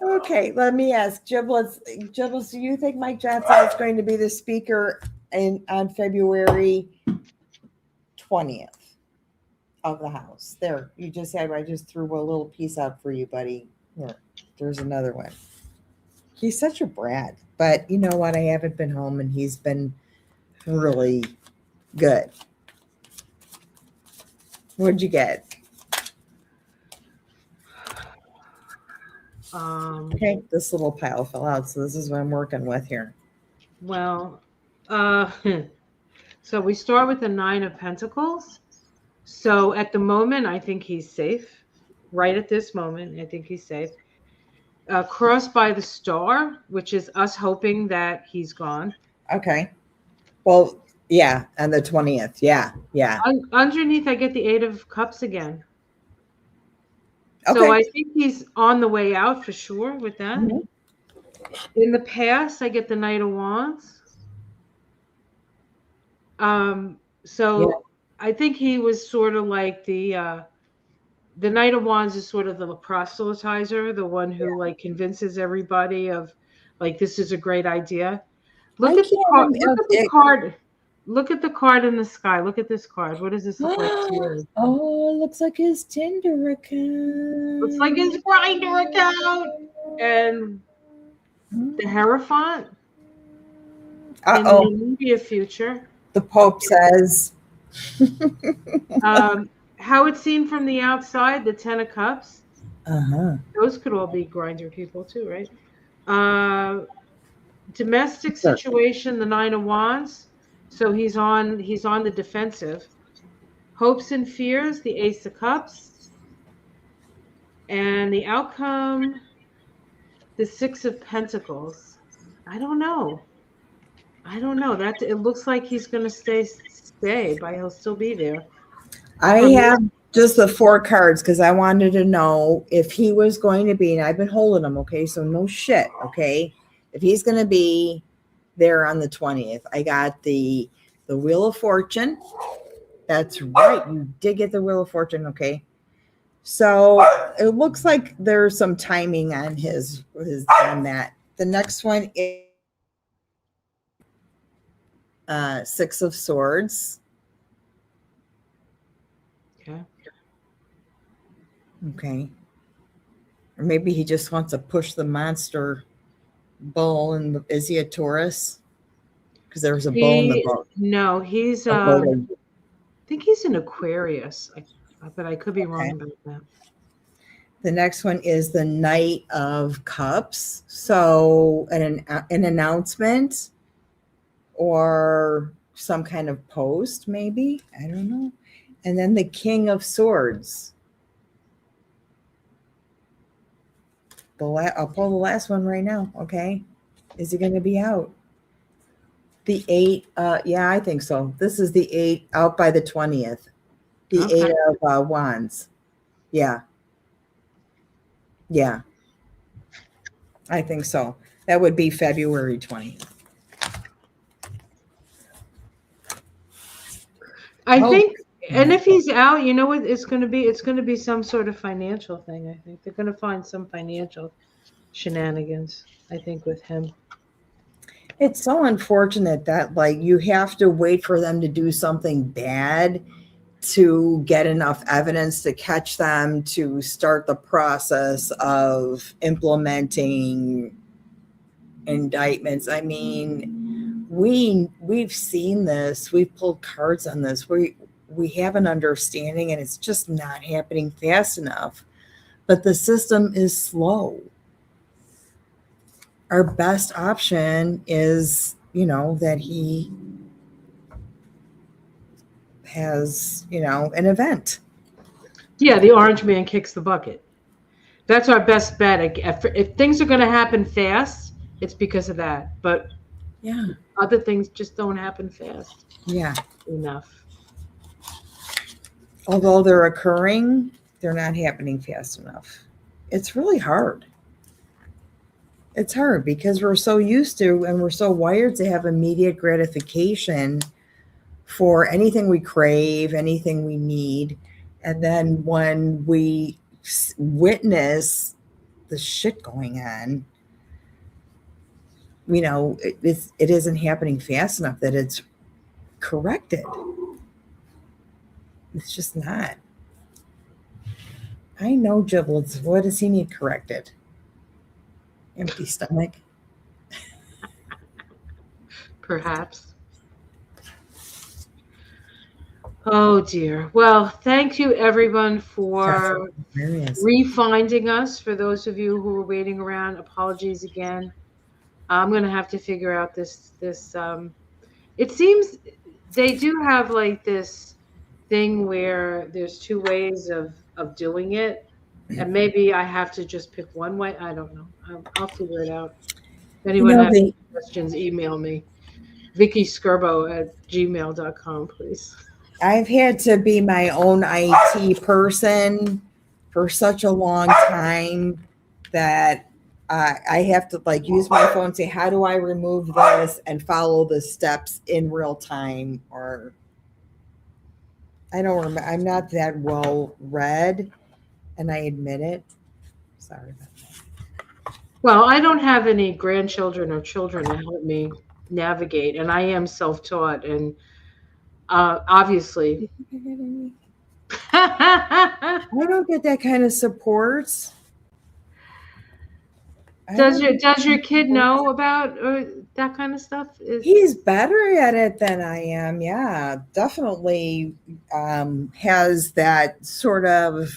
Okay, let me ask Giblets. Do you think Mike Johnson is going to be the speaker on February 20th? of the house. There, you just had. I just threw a little piece out for you, buddy. Here, there's another one. He's such a brat, but you know what? I haven't been home, and he's been really good. What'd you get? Okay, this little pile fell out, so this is what I'm working with here. Well, so we start with the Nine of Pentacles. So at the moment, I think he's safe. Right at this moment, I think he's safe. Crossed by the Star, which is us hoping that he's gone. Okay. Well, yeah, on the 20th. Yeah, yeah. Underneath, I get the Eight of Cups again. Okay. So I think he's on the way out for sure with that. Mhm. In the past, I get the Knight of Wands. So Yeah. I think he was sort of like the Knight of Wands is sort of the proselytizer, the one who like convinces everybody of like this is a great idea. Look at the card. Look at the card. Look at the card in the sky. Look at this card. What does this look like to you? Oh, it looks like his Tinder account. Looks like his Grindr account. And the Hierophant in the immediate future. The Pope says. How it's seen from the outside, the Ten of Cups. Uh-huh. Those could all be Grindr people too, right? Domestic situation, the Nine of Wands. So he's on the defensive. Hopes and fears, the Ace of Cups. And the outcome, the Six of Pentacles. I don't know. That it looks like he's gonna stay, but he'll still be there. I have just the 4 cards because I wanted to know if he was going to be, and I've been holding him, okay? So no shit, okay? If he's going to be there on the 20th. I got the Wheel of Fortune. That's right. You did get the Wheel of Fortune, okay? So it looks like there's some timing on his on that. The next one is Six of Swords. Okay. Or maybe he just wants to push the monster bull. And is he a Taurus? Because there was a bull in the boat. No, he's I think he's an Aquarius, but I could be wrong about that. The next one is the Knight of Cups. So an announcement or some kind of post, maybe. I don't know. And then the King of Swords. I'll pull the last one right now. Okay. Is he going to be out? The 8. Yeah, I think so. This is the 8 out by the 20th. The 8 of Wands. Yeah. Yeah. I think so. That would be February 20th. I think, and if he's out, you know what it's going to be? It's going to be some sort of financial thing. I think they're going to find some financial shenanigans, I think, with him. It's so unfortunate that like you have to wait for them to do something bad to get enough evidence to catch them to start the process of implementing indictments. I mean, we've seen this. We've pulled cards on this. We have an understanding, and it's just not happening fast enough. But the system is slow. Our best option is, that he has, an event. Yeah, the orange man kicks the bucket. That's our best bet. If things are going to happen fast, it's because of that. But yeah, other things just don't happen fast. Yeah. Enough. Although they're occurring, they're not happening fast enough. It's really hard. It's hard because we're so used to and we're so wired to have immediate gratification for anything we crave, anything we need. And then when we witness the shit going on, it isn't happening fast enough that it's corrected. It's just not. I know giblets. What does he need corrected? Empty stomach. Perhaps. Oh dear. Well, thank you everyone for refinding us. For those of you who were waiting around, apologies again. I'm going to have to figure out this it seems they do have like this thing where there's two ways of doing it, and maybe I have to just pick one way. I don't know. I'll figure it out. If anyone has any questions, email me. VickyScurbo@gmail.com, please. I've had to be my own IT person for such a long time that I have to like use my phone and say, how do I remove this, and follow the steps in real time. Or I don't remember. I'm not that well read, and I admit it. Sorry about that. Well, I don't have any grandchildren or children to help me navigate, and I am self-taught, and obviously I don't get that kind of support. Does your kid know about that kind of stuff? He's better at it than I am. Yeah, definitely has that sort of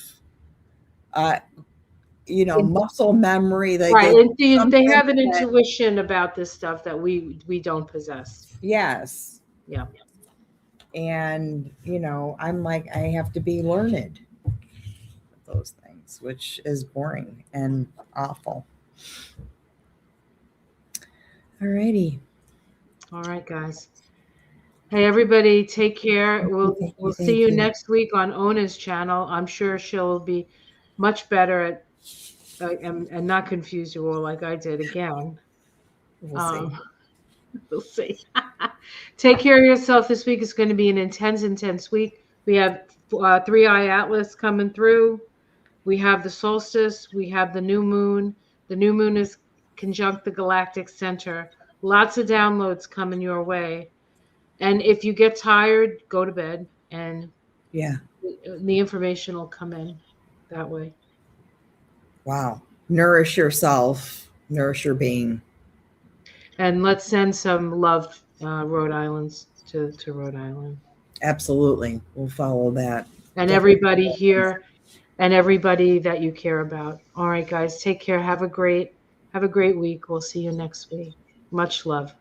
muscle memory. Like right, and they have an intuition about this stuff that we don't possess. Yes. Yeah. And I'm like, I have to be learned with those things, which is boring and awful. Alrighty. All right, guys. Hey, everybody, take care. We'll see you next week on Ona's channel. I'm sure she'll be much better at and not confuse you all like I did again. We'll see. We'll see. Take care of yourself. This week is going to be an intense week. We have 3i Atlas coming through. We have the solstice. We have the new moon. The new moon is conjunct the galactic center. Lots of downloads coming your way. And if you get tired, go to bed, and the information will come in that way. Wow. Nourish yourself. Nourish your being. And let's send some love, Rhode Islands to Rhode Island. Absolutely. We'll follow that. And everybody here and everybody that you care about. All right, guys, take care. Have a great week. We'll see you next week. Much love.